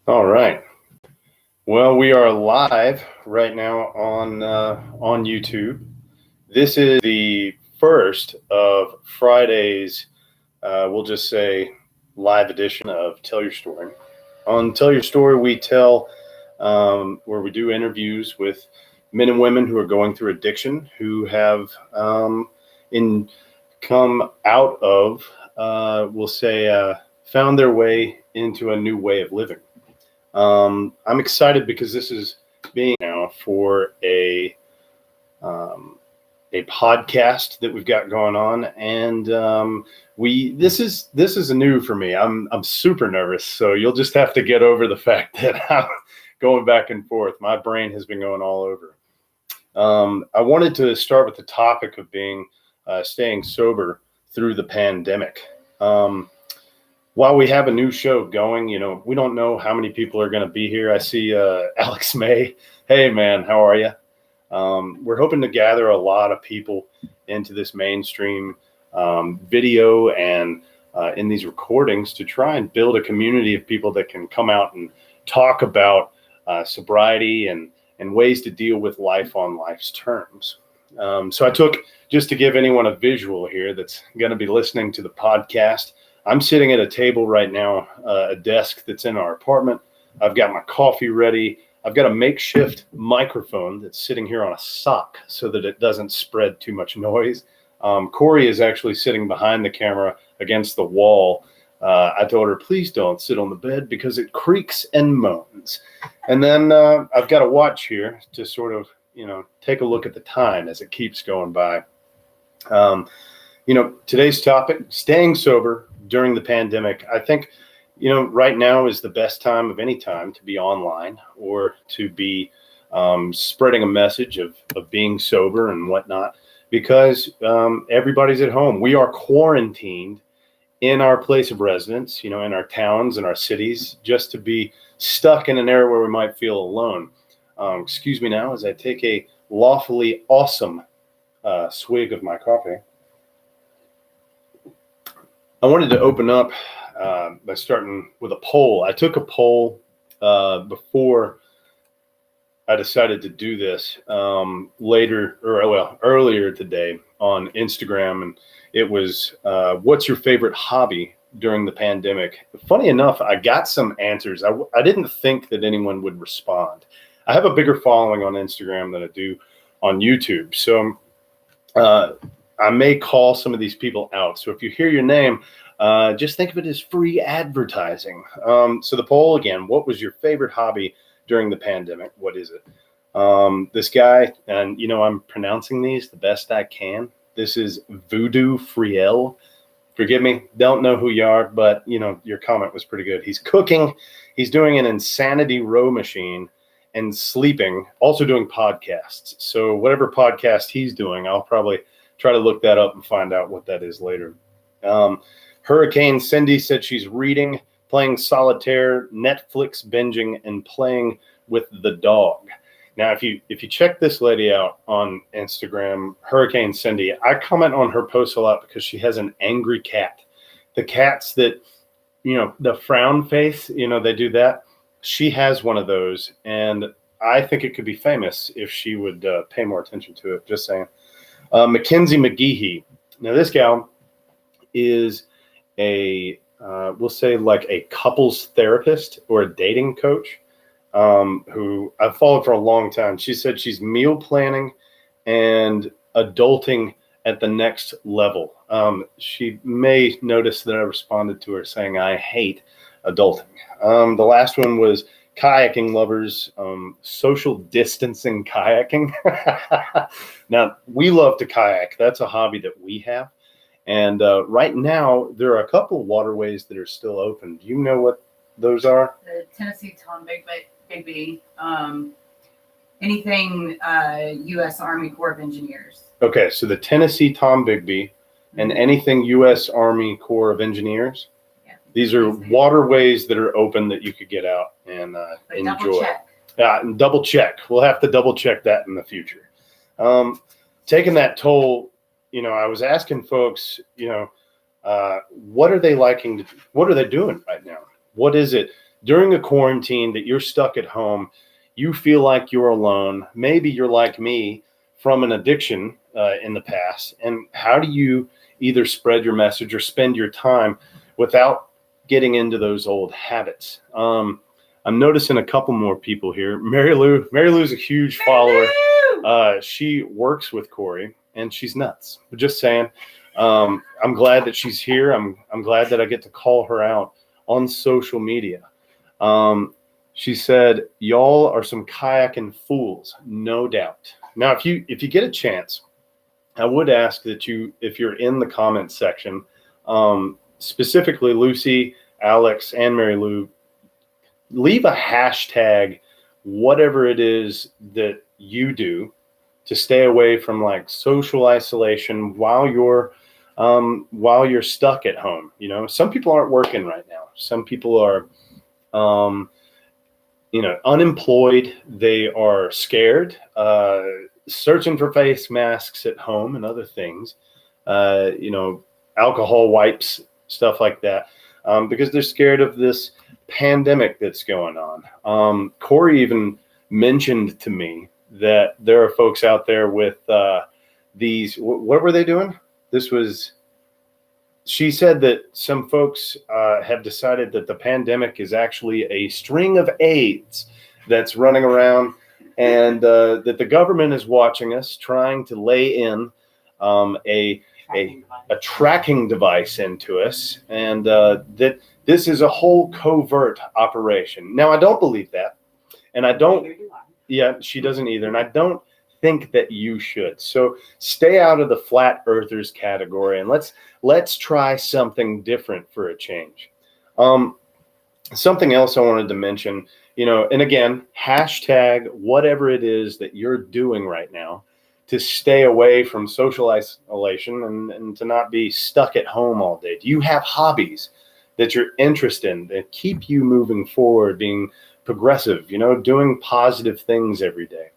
All right. Well, we are live right now on YouTube. This is the first of Friday's, we'll just say, live edition of Tell Your Story. On Tell Your Story, we tell where we do interviews with men and women who are going through addiction, who have come out of, we'll say, found their way into a new way of living. I'm excited because this is being now for a podcast that we've got going on, and this is new for me. I'm super nervous, so you'll just have to get over the fact that I'm going back and forth. My brain has been going all over. I wanted to start with the topic of being staying sober through the pandemic. While we have a new show going, we don't know how many people are going to be here. I see Alex May. Hey, man, how are you? We're hoping to gather a lot of people into this mainstream video and in these recordings to try and build a community of people that can come out and talk about sobriety and ways to deal with life on life's terms. So I took, just to give anyone a visual here that's going to be listening to the podcast, I'm sitting at a table right now, a desk that's in our apartment. I've got my coffee ready. I've got a makeshift microphone that's sitting here on a sock so that it doesn't spread too much noise. Corey is actually sitting behind the camera against the wall. I told her, please don't sit on the bed because it creaks and moans. And then I've got a watch here to sort of, take a look at the time as it keeps going by. Today's topic, staying sober during the pandemic. I think, right now is the best time of any time to be online or to be spreading a message of being sober and whatnot, because everybody's at home. We are quarantined in our place of residence, in our towns and our cities, just to be stuck in an area where we might feel alone. Excuse me now as I take a lawfully awesome swig of my coffee. I wanted to open up by starting with a poll. I took a poll before I decided to do this earlier today on Instagram, and it was, what's your favorite hobby during the pandemic? Funny enough, I got some answers. I didn't think that anyone would respond. I have a bigger following on Instagram than I do on YouTube, so I may call some of these people out. So if you hear your name, just think of it as free advertising. So the poll again, what was your favorite hobby during the pandemic? What is it? This guy, and I'm pronouncing these the best I can. This is Voodoo Friel. Forgive me, don't know who you are, but your comment was pretty good. He's cooking, he's doing an insanity row machine and sleeping, also doing podcasts. So whatever podcast he's doing, I'll probably try to look that up and find out what that is later. Hurricane Cindy said she's reading, playing solitaire, Netflix binging, and playing with the dog. Now, if you check this lady out on Instagram, Hurricane Cindy, I comment on her posts a lot because she has an angry cat. The cats that, the frown face, they do that. She has one of those, and I think it could be famous if she would pay more attention to it. Just saying. Mackenzie McGehee. Now, this gal is we'll say like a couples therapist or a dating coach who I've followed for a long time. She said she's meal planning and adulting at the next level. She may notice that I responded to her saying I hate adulting. The last one was kayaking lovers, social distancing kayaking. Now, we love to kayak. That's a hobby that we have. And right now, there are a couple of waterways that are still open. Do you know what those are? The Tennessee Tombigbee, anything U.S. Army Corps of Engineers. Okay, so the Tennessee Tombigbee and anything U.S. Army Corps of Engineers. Yeah, these are waterways that are open that you could get out and enjoy. And double check. We'll have to double check that in the future. Taking that toll, I was asking folks, what are they liking? What are they doing right now? What is it during a quarantine that you're stuck at home, you feel like you're alone. Maybe you're like me from an addiction in the past. And how do you either spread your message or spend your time without getting into those old habits? I'm noticing a couple more people here. Mary Lou's a huge follower. She works with Corey, and she's nuts. Just saying. I'm glad that she's here. I'm glad that I get to call her out on social media. She said, "Y'all are some kayaking fools, no doubt." Now, if you get a chance, I would ask that if you're in the comments section, specifically Lucy, Alex, and Mary Lou, leave a hashtag, whatever it is that you do to stay away from like social isolation while you're stuck at home. You know, some people aren't working right now. Some people are, unemployed. They are scared, searching for face masks at home and other things, alcohol wipes, stuff like that, because they're scared of this pandemic that's going on. Corey even mentioned to me that there are folks out there with these, what were they doing? She said that some folks have decided that the pandemic is actually a string of AIDS that's running around, and that the government is watching us, trying to lay in a tracking device into us, and that this is a whole covert operation. Now, I don't believe that, and I don't. Yeah, she doesn't either, and I don't think that you should. So stay out of the flat earthers category, and let's try something different for a change. Something else I wanted to mention, and again, hashtag whatever it is that you're doing right now to stay away from social isolation and to not be stuck at home all day. Do you have hobbies that you're interested in that keep you moving forward, being progressive, doing positive things every day?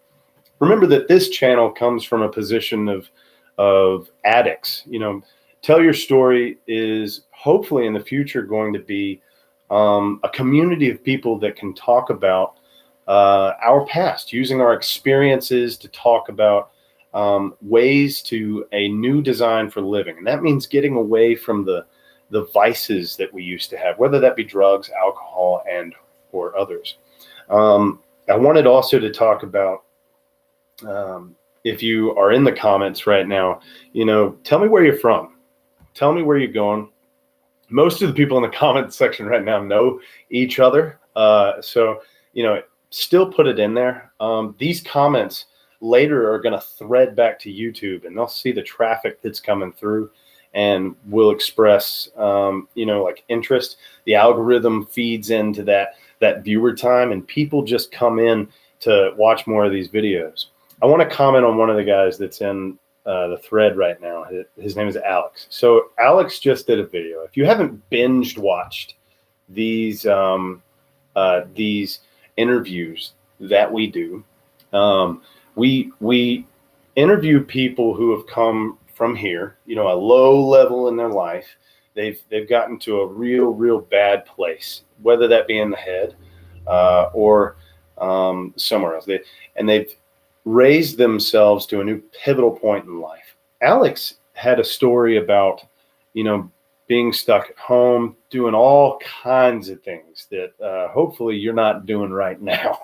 Remember that this channel comes from a position of addicts. Tell Your Story is hopefully in the future going to be a community of people that can talk about our past, using our experiences to talk about ways to a new design for living. And that means getting away from the vices that we used to have, whether that be drugs, alcohol, and or others. I wanted also to talk about, if you are in the comments right now, tell me where you're from. Tell me where you're going. Most of the people in the comments section right now know each other. So, still put it in there. These comments later are going to thread back to YouTube, and they'll see the traffic that's coming through and will express, like interest. The algorithm feeds into that viewer time, and people just come in to watch more of these videos. I want to comment on one of the guys that's in the thread right now. His name is Alex. So Alex just did a video. If you haven't binged watched these interviews that we do, we interview people who have come from here, a low level in their life. They've gotten to a real bad place, whether that be in the head or somewhere else. They've raised themselves to a new pivotal point in life. Alex had a story about, being stuck at home, doing all kinds of things that hopefully you're not doing right now.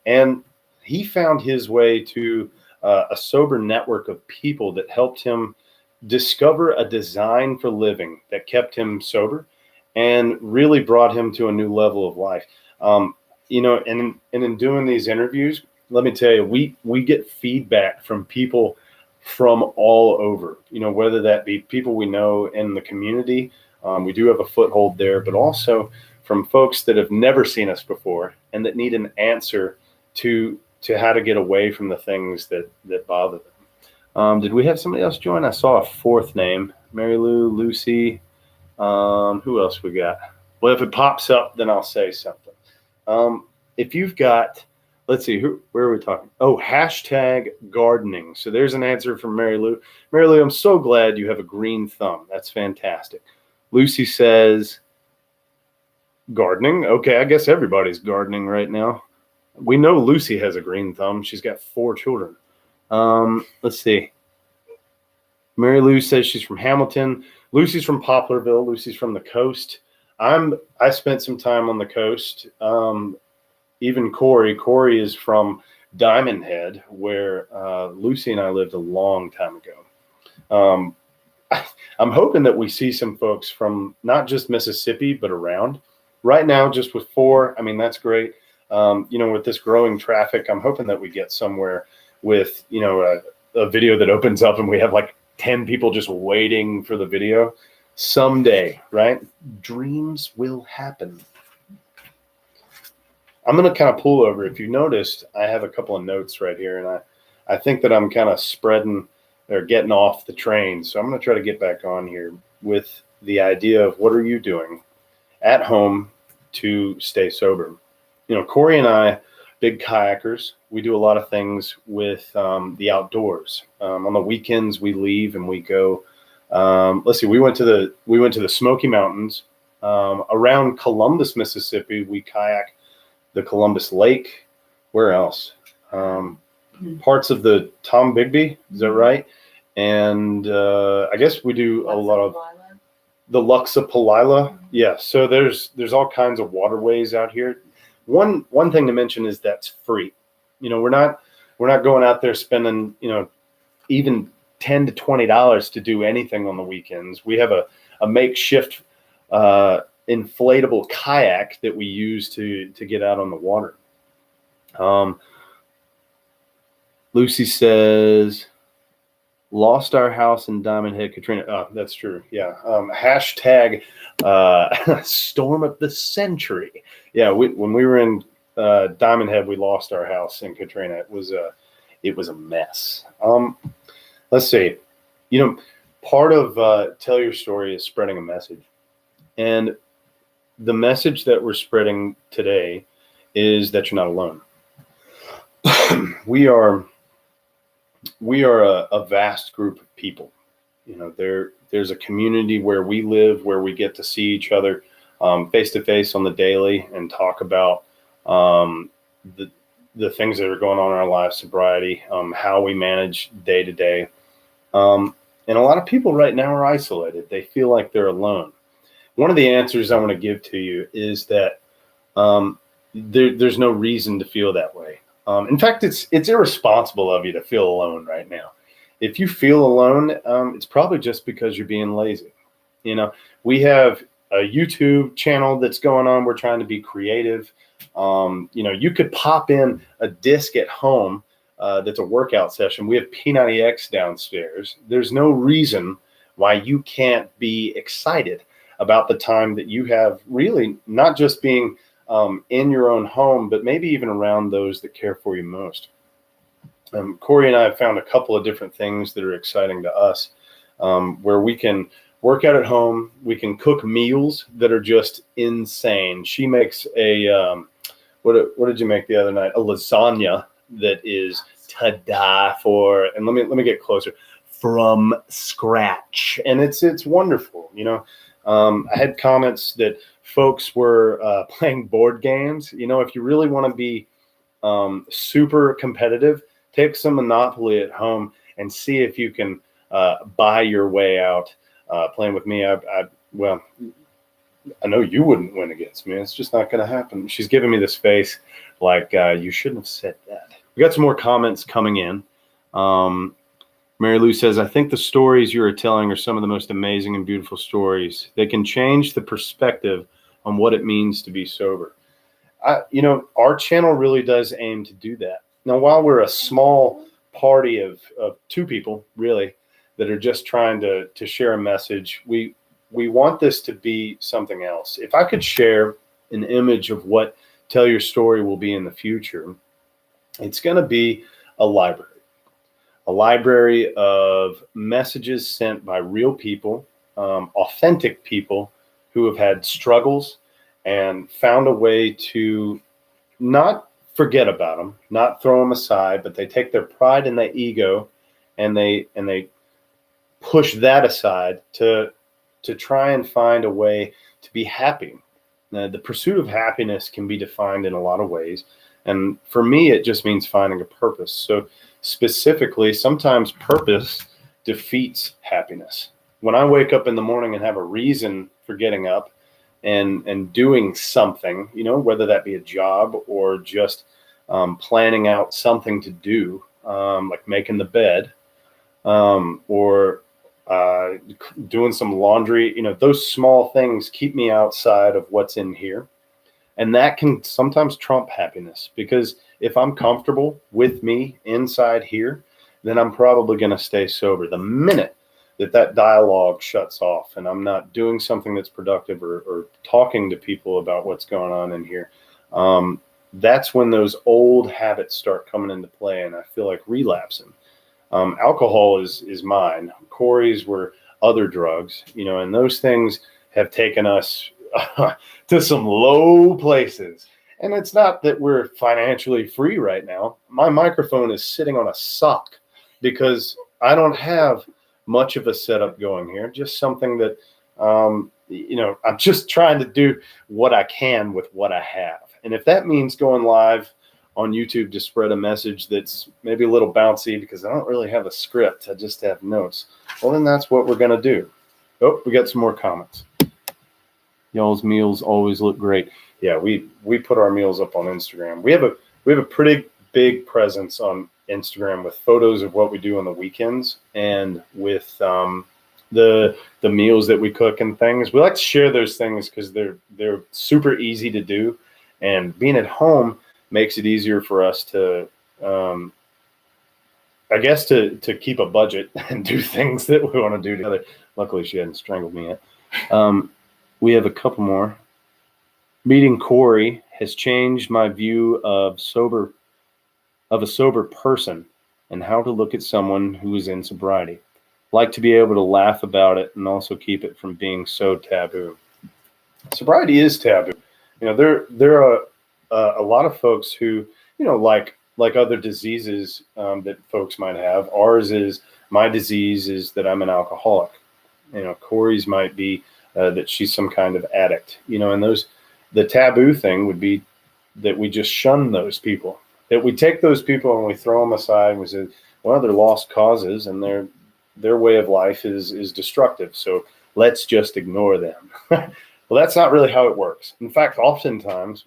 And he found his way to a sober network of people that helped him discover a design for living that kept him sober and really brought him to a new level of life. And in doing these interviews, let me tell you, we get feedback from people from all over, whether that be people we know in the community. We do have a foothold there, but also from folks that have never seen us before and that need an answer to how to get away from the things that bother them. Did we have somebody else join? I saw a fourth name, Mary Lou, Lucy. Who else we got? Well, if it pops up, then I'll say something. If you've got, let's see, where are we talking? Oh, hashtag gardening. So there's an answer from Mary Lou. Mary Lou, I'm so glad you have a green thumb. That's fantastic. Lucy says, Gardening. Okay, I guess everybody's gardening right now. We know Lucy has a green thumb. She's got 4 children. Let's see. Mary Lou says she's from Hamilton. Lucy's from Poplarville. Lucy's from the coast. I spent some time on the coast. Even Corey is from Diamond Head, where Lucy and I lived a long time ago. I'm hoping that we see some folks from not just Mississippi, but around. Right now, just with 4, I mean, that's great. With this growing traffic, I'm hoping that we get somewhere with, a video that opens up and we have like 10 people just waiting for the video. Someday, right? Dreams will happen. I'm going to kind of pull over. If you noticed, I have a couple of notes right here, and I think that I'm kind of spreading or getting off the train. So I'm going to try to get back on here with the idea of what are you doing at home to stay sober. Corey and I, big kayakers, we do a lot of things with the outdoors. On the weekends, we leave and we go. Let's see, we went to the Smoky Mountains around Columbus, Mississippi. We kayak the Columbus Lake. Where else? Parts of the Tombigbee. Is that right? And I guess we do a lot of the Luxapalila. Yeah. So there's all kinds of waterways out here. One thing to mention is that's free. We're not going out there spending, even $10 to $20 to do anything on the weekends. We have a makeshift inflatable kayak that we use to get out on the water. Lucy says, lost our house in Diamond Head, Katrina. Oh, that's true. Yeah. Hashtag storm of the century. Yeah. When we were in Diamond Head, we lost our house in Katrina. It was a mess. Let's see. Part of Tell Your Story is spreading a message. And the message that we're spreading today is that you're not alone. We are a vast group of people. There's a community where we live, where we get to see each other face to face on the daily and talk about the things that are going on in our lives, sobriety, how we manage day to day. And a lot of people right now are isolated. They feel like they're alone. One of the answers I want to give to you is that there's no reason to feel that way. In fact, it's irresponsible of you to feel alone right now. If you feel alone, it's probably just because you're being lazy. We have a YouTube channel that's going on. We're trying to be creative. You could pop in a disc at home that's a workout session. We have P90X downstairs. There's no reason why you can't be excited about the time that you have, really not just being in your own home, but maybe even around those that care for you most. Corey and I have found a couple of different things that are exciting to us, where we can work out at home. We can cook meals that are just insane. She makes a, what did you make the other night? A lasagna that is to die for. And let me get closer. From scratch. And it's wonderful. I had comments that folks were playing board games. If you really want to be super competitive, take some Monopoly at home and see if you can buy your way out playing with me. Well, I know you wouldn't win against me. It's just not going to happen. She's giving me this face like, you shouldn't have said that. We got some more comments coming in. Mary Lou says, I think the stories you are telling are some of the most amazing and beautiful stories. They can change the perspective on what it means to be sober. Our channel really does aim to do that. Now, while we're a small party of 2 people, really, that are just trying to share a message, we want this to be something else. If I could share an image of what Tell Your Story will be in the future, it's going to be a library. A library of messages sent by real people, authentic people who have had struggles and found a way to not forget about them, not throw them aside, but they take their pride and their ego and they push that aside to try and find a way to be happy. The pursuit of happiness can be defined in a lot of ways. And for me, it just means finding a purpose. So specifically, sometimes purpose defeats happiness. When I wake up in the morning and have a reason for getting up and doing something, whether that be a job or just planning out something to do, like making the bed, or doing some laundry, those small things keep me outside of what's in here. And that can sometimes trump happiness, because if I'm comfortable with me inside here, then I'm probably going to stay sober. The minute that dialogue shuts off and I'm not doing something that's productive or talking to people about what's going on in here, that's when those old habits start coming into play, and I feel like relapsing. Alcohol is mine. Corey's were other drugs, and those things have taken us to some low places. And it's not that we're financially free right now. My microphone is sitting on a sock because I don't have much of a setup going here. Just something that, I'm just trying to do what I can with what I have. And if that means going live on YouTube to spread a message that's maybe a little bouncy because I don't really have a script, I just have notes, well, then that's what we're going to do. Oh, we got some more comments. Y'all's meals always look great. Yeah, we put our meals up on Instagram. We have a pretty big presence on Instagram with photos of what we do on the weekends and with the meals that we cook and things. We like to share those things because they're super easy to do, and being at home makes it easier for us to I guess to keep a budget and do things that we want to do together. Luckily, she hadn't strangled me yet. We have a couple more. Meeting Corey has changed my view of a sober person and how to look at someone who is in sobriety. Like to be able to laugh about it and also keep it from being so taboo. Sobriety is taboo. There are a lot of folks who, like other diseases that folks might have. Ours is, my disease is that I'm an alcoholic. Corey's might be that she's some kind of addict. And the taboo thing would be that we just shun those people. That we take those people and we throw them aside and we say, well, they're lost causes and their way of life is destructive. So let's just ignore them. Well, that's not really how it works. In fact, oftentimes,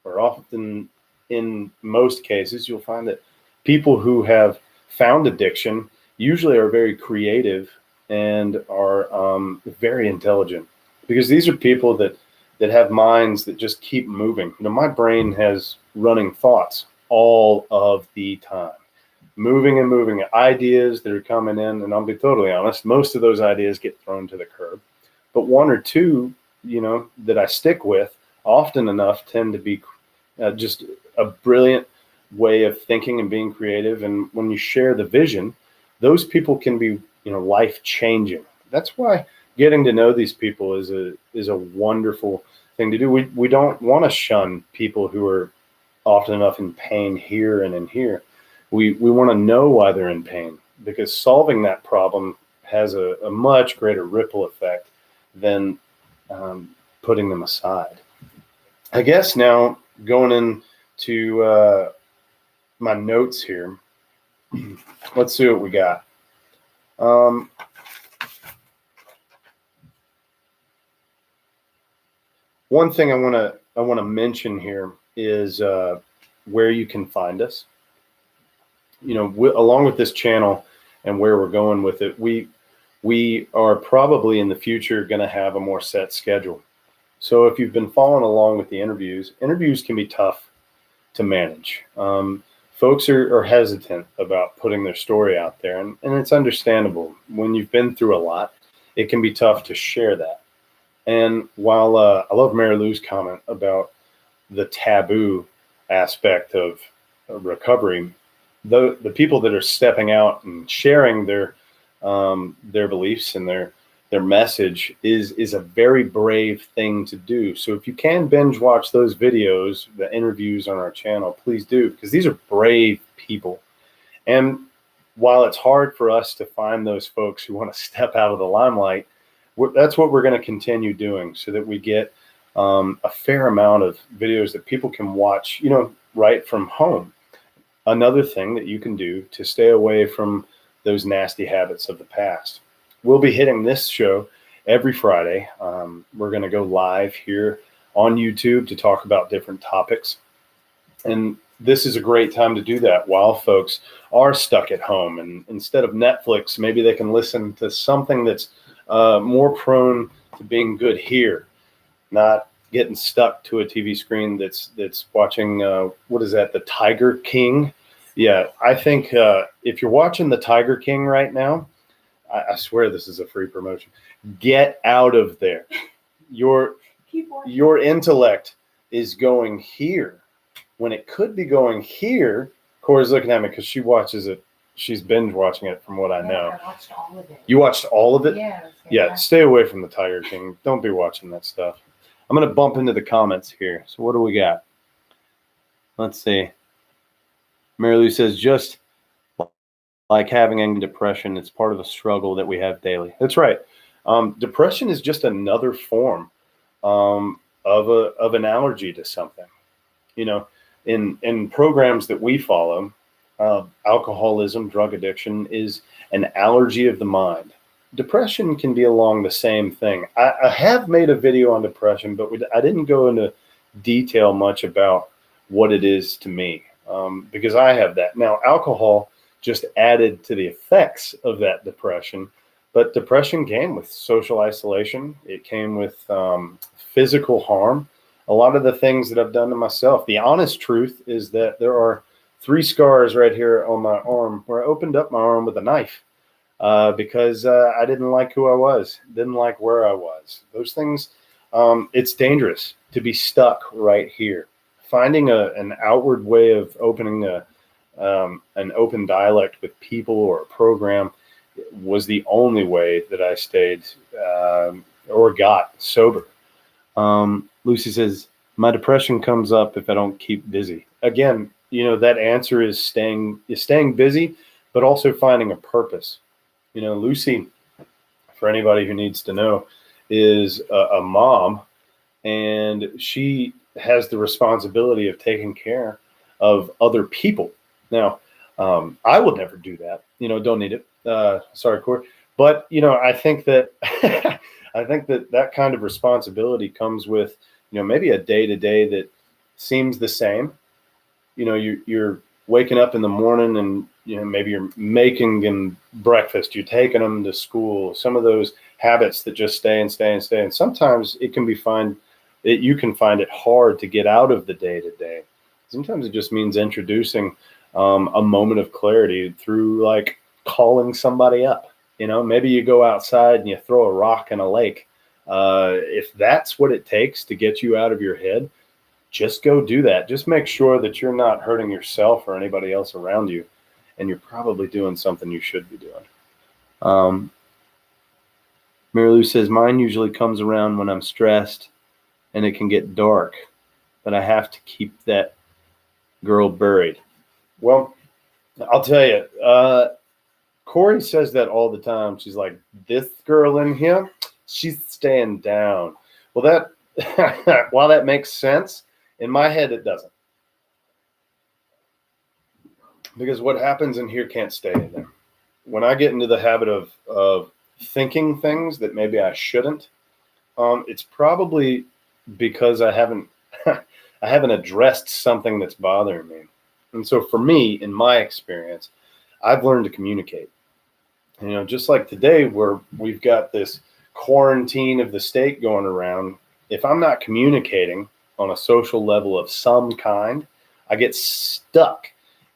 or often in most cases, you'll find that people who have found addiction usually are very creative and are very intelligent, because these are people that have minds that just keep moving. My brain has running thoughts all of the time, moving and moving, ideas that are coming in. And I'll be totally honest, most of those ideas get thrown to the curb, but one or two, that I stick with often enough tend to be just a brilliant way of thinking and being creative. And when you share the vision, those people can be, life changing. That's why getting to know these people is a wonderful thing to do. We don't want to shun people who are often enough in pain here and in here. We want to know why they're in pain, because solving that problem has a much greater ripple effect than putting them aside. I guess now going into my notes here, let's see what we got. One thing I want to mention here is where you can find us. Along with this channel and where we're going with it, we are probably in the future going to have a more set schedule. So if you've been following along with the interviews can be tough to manage. Folks are hesitant about putting their story out there, and it's understandable. When you've been through a lot, it can be tough to share that. And while I love Mary Lou's comment about the taboo aspect of recovery, the people that are stepping out and sharing their beliefs and their message is a very brave thing to do. So if you can binge watch those videos, the interviews on our channel, please do, because these are brave people. And while it's hard for us to find those folks who want to step out of the limelight, that's what we're going to continue doing, so that we get a fair amount of videos that people can watch, right from home. Another thing that you can do to stay away from those nasty habits of the past. We'll be hitting this show every Friday. We're going to go live here on YouTube to talk about different topics. And this is a great time to do that while folks are stuck at home. And instead of Netflix, maybe they can listen to something that's more prone to being good here, not getting stuck to a TV screen that's watching, what is that, the Tiger King? Yeah, I think if you're watching the Tiger King right now, I swear this is a free promotion. Get out of there. Your intellect is going here when it could be going here. Corey's looking at me because she watches it. She's binge watching it from what I know. I watched all of it. You watched all of it? Yeah. Yeah, stay away from the Tiger King. Don't be watching that stuff. I'm going to bump into the comments here. So what do we got? Let's see. Mary Lou says, just like having depression, it's part of a struggle that we have daily. That's right. Depression is just another form of an allergy to something. In programs that we follow, alcoholism, drug addiction is an allergy of the mind. Depression can be along the same thing. I have made a video on depression, but I didn't go into detail much about what it is to me, because I have that. Now, alcohol just added to the effects of that depression, but depression came with social isolation. It came with physical harm. A lot of the things that I've done to myself. The honest truth is that there are 3 scars right here on my arm where I opened up my arm with a knife. Because I didn't like who I was, didn't like where I was. Those things, it's dangerous to be stuck right here. Finding an outward way of opening an open dialect with people or a program was the only way that I stayed or got sober. Lucy says, my depression comes up if I don't keep busy. Again, that answer is staying busy, but also finding a purpose. Lucy, for anybody who needs to know, is a mom, and she has the responsibility of taking care of other people. Now, I would never do that. Don't need it. Sorry, Corey. But, I think that that kind of responsibility comes with, maybe a day-to-day that seems the same. You're waking up in the morning and, maybe you're making them breakfast, you're taking them to school, some of those habits that just stay and stay and stay. And sometimes you can find it hard to get out of the day-to-day. Sometimes it just means introducing a moment of clarity through like calling somebody up. Maybe you go outside and you throw a rock in a lake. If that's what it takes to get you out of your head, just go do that. Just make sure that you're not hurting yourself or anybody else around you. And you're probably doing something you should be doing. Mary Lou says, mine usually comes around when I'm stressed and it can get dark, but I have to keep that girl buried. Well, I'll tell you, Corey says that all the time. She's like, this girl in here, she's staying down. Well, while that makes sense, in my head, it doesn't. Because what happens in here can't stay in there. When I get into the habit of thinking things that maybe I shouldn't, it's probably because I haven't addressed something that's bothering me. And so for me, in my experience, I've learned to communicate. Just like today, where we've got this quarantine of the state going around, if I'm not communicating on a social level of some kind, I get stuck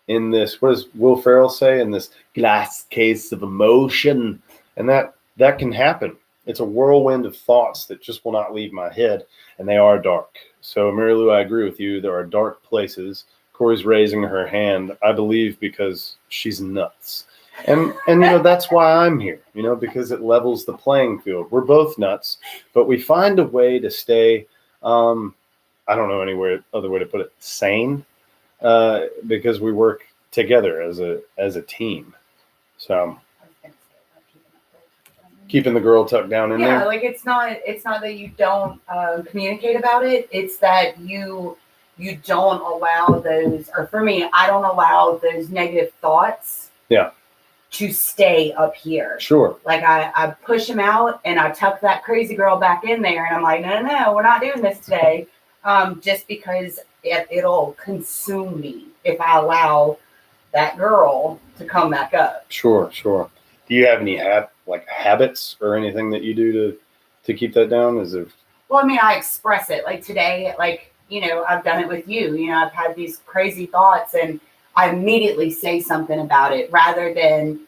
in this, what does Will Ferrell say, in this glass case of emotion. And that can happen. It's a whirlwind of thoughts that just will not leave my head, and they are dark. So, Mary Lou, I agree with you. There are dark places. Corey's raising her hand, I believe, because she's nuts. And that's why I'm here, because it levels the playing field. We're both nuts, but we find a way to stay, I don't know any other way to put it, sane, because we work together as a team. So Keeping the girl tucked down in Yeah, there. like it's not that you don't communicate about it. It's that you don't allow those, or for me, I don't allow those negative thoughts. Yeah. To stay up here. Sure. Like I push them out and I tuck that crazy girl back in there, and I'm like, no, we're not doing this today. Just because it'll consume me if I allow that girl to come back up. Sure. Do you have any habits or anything that you do to keep that down? Is there? Well, I mean, I express it. Like today, like, I've done it with you. I've had these crazy thoughts and I immediately say something about it rather than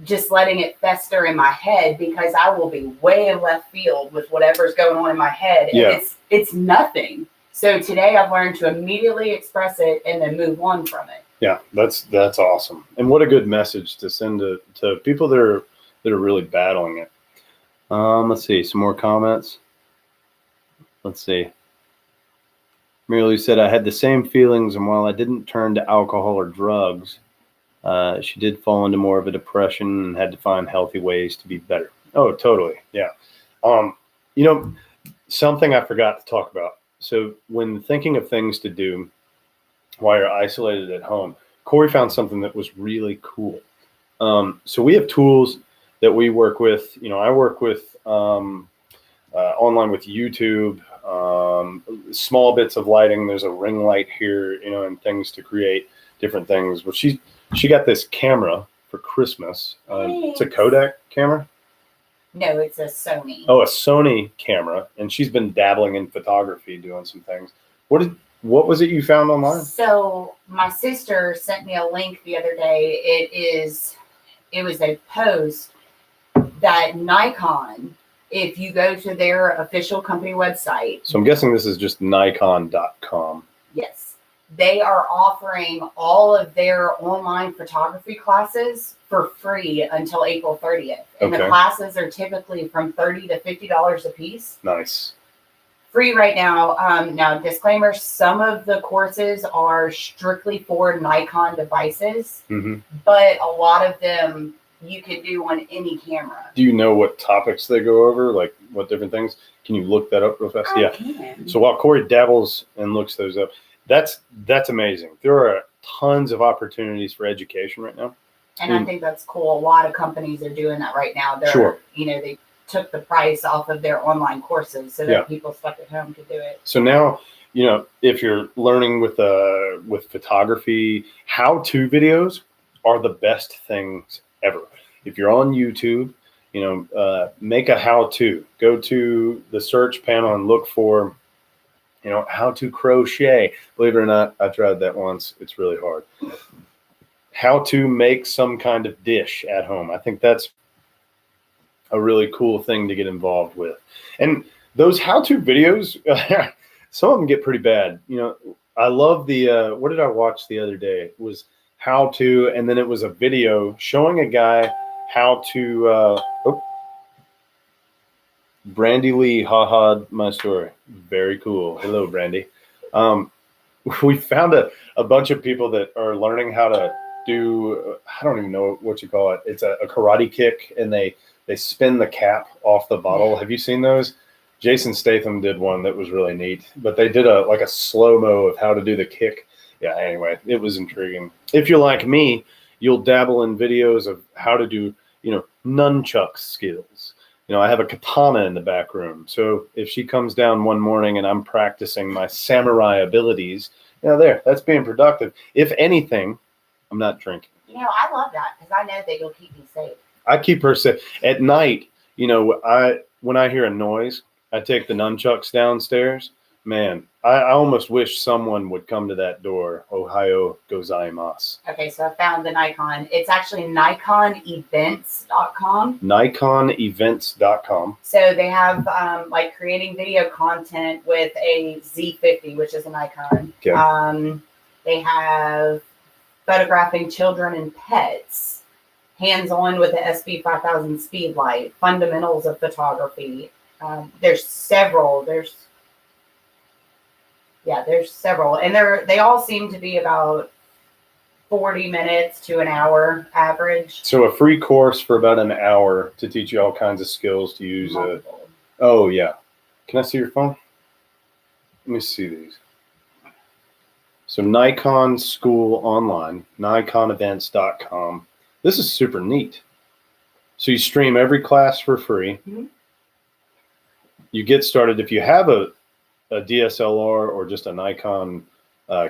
just letting it fester in my head, because I will be way in left field with whatever's going on in my head. And it's nothing. So today I've learned to immediately express it and then move on from it. Yeah, that's awesome. And what a good message to send to people that are really battling it. Let's see, some more comments. Let's see. Mary Lou said, I had the same feelings, and while I didn't turn to alcohol or drugs, she did fall into more of a depression and had to find healthy ways to be better. Oh, totally. Yeah. Something I forgot to talk about. So when thinking of things to do while you're isolated at home, Corey found something that was really cool. So we have tools that we work with. I work with online with YouTube, small bits of lighting. There's a ring light here, and things to create different things. Well, she got this camera for Christmas. It's a Kodak camera. No, it's a Sony. Oh, a Sony camera, and she's been dabbling in photography, doing some things. What was it you found online? So my sister sent me a link the other day. It was a post that Nikon, if you go to their official company website. So I'm guessing this is just Nikon.com. Yes. They are offering all of their online photography classes for free until April 30th. And the classes are typically from $30 to $50 a piece. Nice. Free right now. Now, disclaimer, some of the courses are strictly for Nikon devices, but a lot of them you can do on any camera. Do you know what topics they go over? Like what different things? Can you look that up real fast? I can. So while Corey dabbles and looks those up, that's amazing. There are tons of opportunities for education right now. And I think that's cool. A lot of companies are doing that right now. Sure. They took the price off of their online courses so that people stuck at home could do it. So now, if you're learning with photography, how-to videos are the best things ever. If you're on YouTube, make a how-to. Go to the search panel and look for, how to crochet. Believe it or not, I tried that once. It's really hard. How to make some kind of dish at home. I think that's a really cool thing to get involved with. And those how-to videos, some of them get pretty bad. I love the, what did I watch the other day? It was how to, and then it was a video showing a guy how to, Brandy Lee, haha, my story. Very cool. Hello, Brandy. We found a bunch of people that are learning how to do, I don't even know what you call it. It's a karate kick, and they spin the cap off the bottle. Have you seen those? Jason Statham did one that was really neat, but they did a slow-mo of how to do the kick. Yeah, anyway, it was intriguing. If you're like me, you'll dabble in videos of how to do, nunchuck skills. I have a katana in the back room. So if she comes down one morning and I'm practicing my samurai abilities, that's being productive. If anything, I'm not drinking. I love that because I know that you'll keep me safe. I keep her safe. At night, when I hear a noise, I take the nunchucks downstairs. Man, I almost wish someone would come to that door. Ohio gozaimasu. Okay, so I found the Nikon. It's actually NikonEvents.com. NikonEvents.com. So they have creating video content with a Z50, which is a Nikon. Okay. They have photographing children and pets, hands-on with the SB5000 speed light, fundamentals of photography. There's several. There's several, and they all seem to be about 40 minutes to an hour average. So a free course for about an hour to teach you all kinds of skills to use a. Oh yeah. Can I see your phone? Let me see these. So Nikon School Online, NikonEvents.com. This is super neat. So you stream every class for free. Mm-hmm. You get started if you have a DSLR or just a Nikon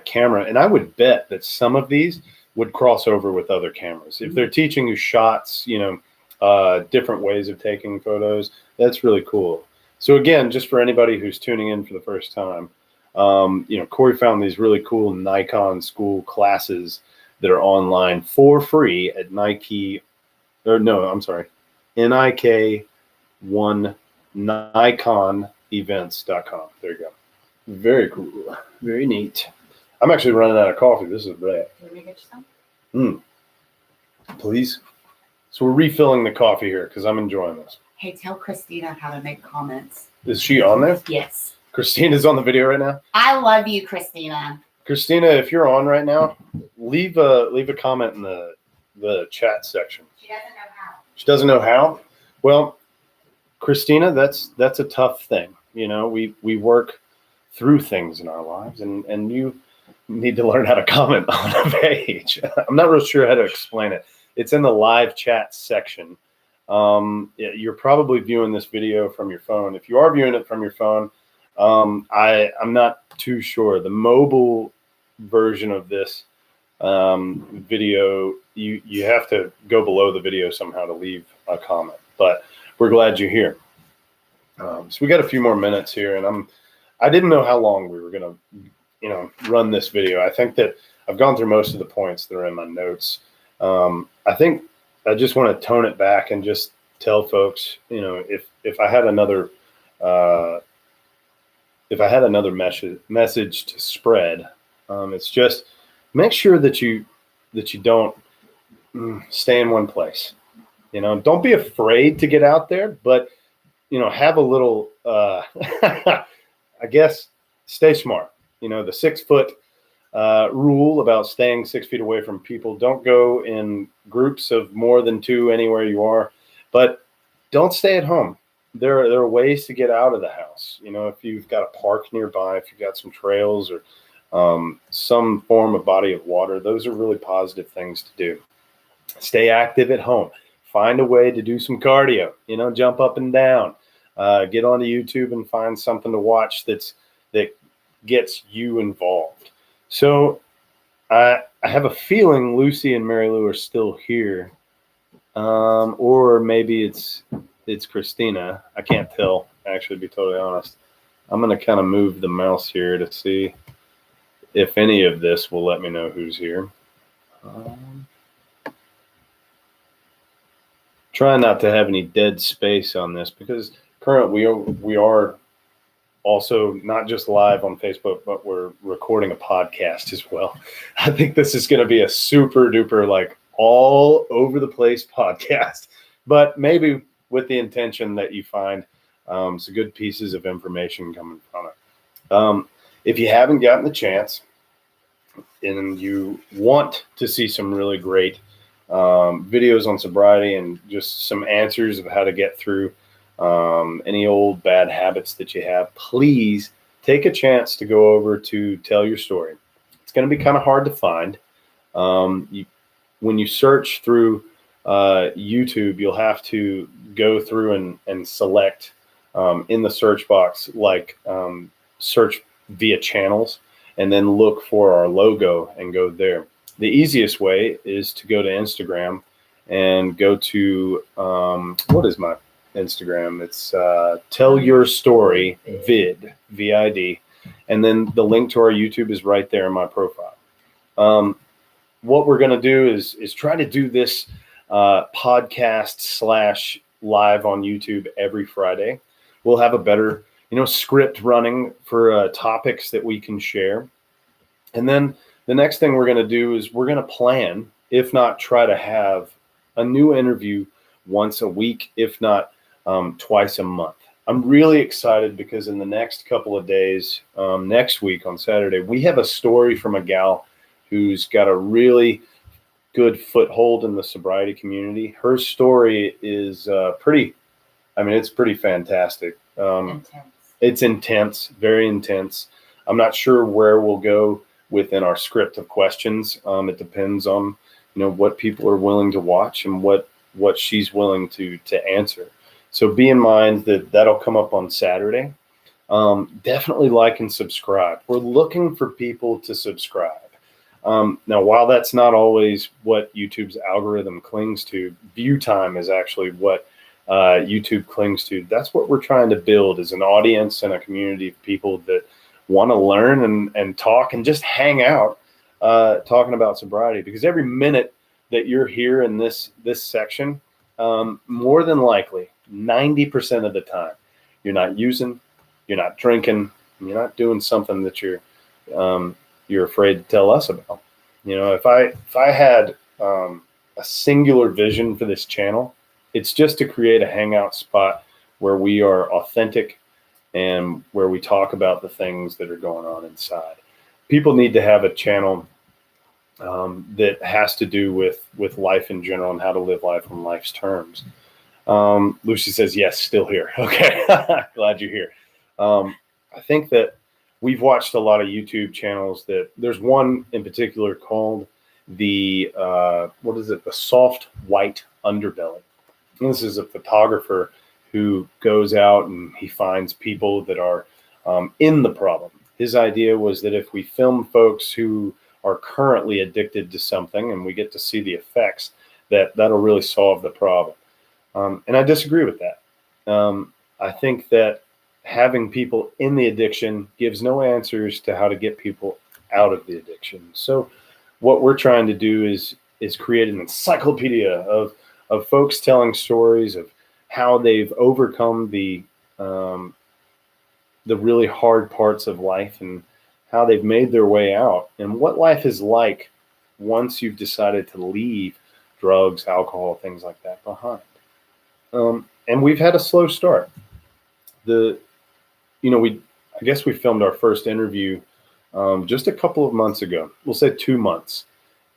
camera, and I would bet that some of these would cross over with other cameras. If they're teaching you shots, different ways of taking photos, that's really cool. So again, just for anybody who's tuning in for the first time, Corey found these really cool Nikon School classes that are online for free at NIK1 NikonEvents.com. There you go. Very cool. Very neat. I'm actually running out of coffee. This is great. Let me get you some. Please. So we're refilling the coffee here because I'm enjoying this. Hey, tell Christina how to make comments. Is she on there? Yes. Christina's on the video right now. I love you, Christina. Christina, if you're on right now, leave a comment in the chat section. She doesn't know how. She doesn't know how? Well, Christina, that's a tough thing. We work through things in our lives, and you need to learn how to comment on a page. I'm not real sure how to explain it. It's in the live chat section. You're probably viewing this video from your phone. If you are viewing it from your phone, I'm not too sure. The mobile version of this video, you have to go below the video somehow to leave a comment. But we're glad you're here. So we got a few more minutes here, and I didn't know how long we were gonna, run this video. I think that I've gone through most of the points that are in my notes. I think I just want to tone it back and just tell folks, if I had another message to spread, it's just make sure that you don't stay in one place. Don't be afraid to get out there, but have a little, I guess, stay smart. The 6 foot rule about staying 6 feet away from people. Don't go in groups of more than 2 anywhere you are, but don't stay at home. There are ways to get out of the house. If you've got a park nearby, if you've got some trails or some form of body of water, those are really positive things to do. Stay active at home. Find a way to do some cardio, jump up and down, get onto YouTube and find something to watch that gets you involved. So I have a feeling Lucy and Mary Lou are still here. Or maybe it's Christina. I can't tell, actually, to be totally honest. I'm going to kind of move the mouse here to see if any of this will let me know who's here. Trying not to have any dead space on this because currently we are also not just live on Facebook, but we're recording a podcast as well. I think this is going to be a super duper all over the place podcast, but maybe with the intention that you find some good pieces of information coming from it. If you haven't gotten the chance and you want to see some really great videos on sobriety and just some answers of how to get through any old bad habits that you have, please take a chance to go over to Tell Your Story. It's going to be kind of hard to find. When you search through YouTube, you'll have to go through and select in the search box, search via channels, and then look for our logo and go there. The easiest way is to go to Instagram and go to, what is my Instagram? It's Tell Your Story Vid, VID. And then the link to our YouTube is right there in my profile. What we're going to do is try to do this podcast / live on YouTube every Friday. We'll have a better, script running for topics that we can share. And then the next thing we're going to do is we're going to plan, if not try to have a new interview once a week, if not twice a month. I'm really excited because in the next couple of days, next week on Saturday, we have a story from a gal who's got a really good foothold in the sobriety community. Her story is it's pretty fantastic. Intense. It's intense, very intense. I'm not sure where we'll go within our script of questions. It depends on, what people are willing to watch and what she's willing to answer. So be in mind that that'll come up on Saturday. Definitely like and subscribe. We're looking for people to subscribe. Now, while that's not always what YouTube's algorithm clings to, view time is actually what YouTube clings to. That's what we're trying to build, is an audience and a community of people that want to learn and talk and just hang out talking about sobriety. Because every minute that you're here in this section, more than likely, 90% of the time, you're not using, you're not drinking, you're not doing something that you're afraid to tell us about. If I had a singular vision for this channel, it's just to create a hangout spot where we are authentic and where we talk about the things that are going on inside. People need to have a channel that has to do with life in general and how to live life on life's terms. Lucy says, yes, still here. Okay. Glad you're here. I think that we've watched a lot of YouTube channels that there's one in particular called the soft white underbelly. And this is a photographer who goes out and he finds people that are in the problem. His idea was that if we film folks who are currently addicted to something and we get to see the effects, that'll really solve the problem. And I disagree with that. I think that having people in the addiction gives no answers to how to get people out of the addiction. So what we're trying to do is create an encyclopedia of folks telling stories of how they've overcome the really hard parts of life and how they've made their way out and what life is like once you've decided to leave drugs, alcohol, things like that behind. And we've had a slow start. I guess we filmed our first interview just a couple of months ago. We'll say 2 months.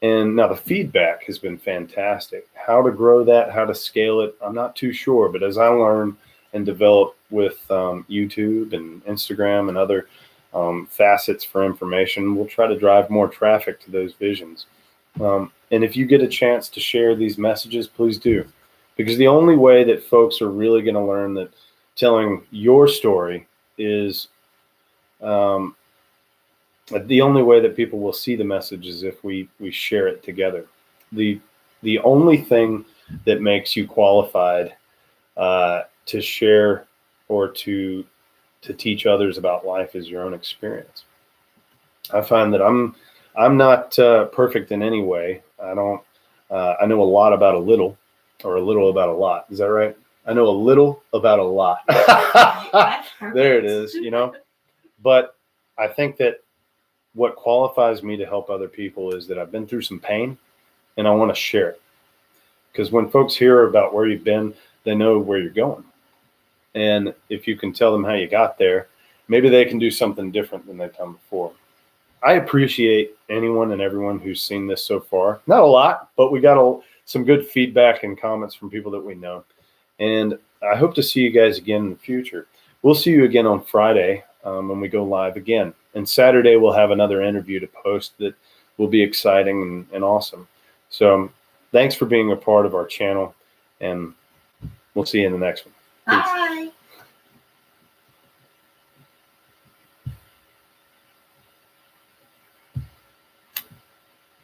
And now the feedback has been fantastic. How to grow that, how to scale it, I'm not too sure. But as I learn and develop with YouTube and Instagram and other facets for information, we'll try to drive more traffic to those visions. And if you get a chance to share these messages, please do. Because the only way that folks are really going to learn that telling your story is the only way that people will see the message is if we share it together. The only thing that makes you qualified to share or to teach others about life is your own experience. I find that I'm not perfect in any way. I know a lot about a little, or a little about a lot. Is that right? I know a little about a lot. There it is, But I think that what qualifies me to help other people is that I've been through some pain and I want to share it. Because when folks hear about where you've been, they know where you're going. And if you can tell them how you got there, maybe they can do something different than they've done before. I appreciate anyone and everyone who's seen this so far. Not a lot, but we got some good feedback and comments from people that we know. And I hope to see you guys again in the future. We'll see you again on Friday when we go live again. And Saturday, we'll have another interview to post that will be exciting and awesome. So thanks for being a part of our channel, and we'll see you in the next one. Peace. Bye.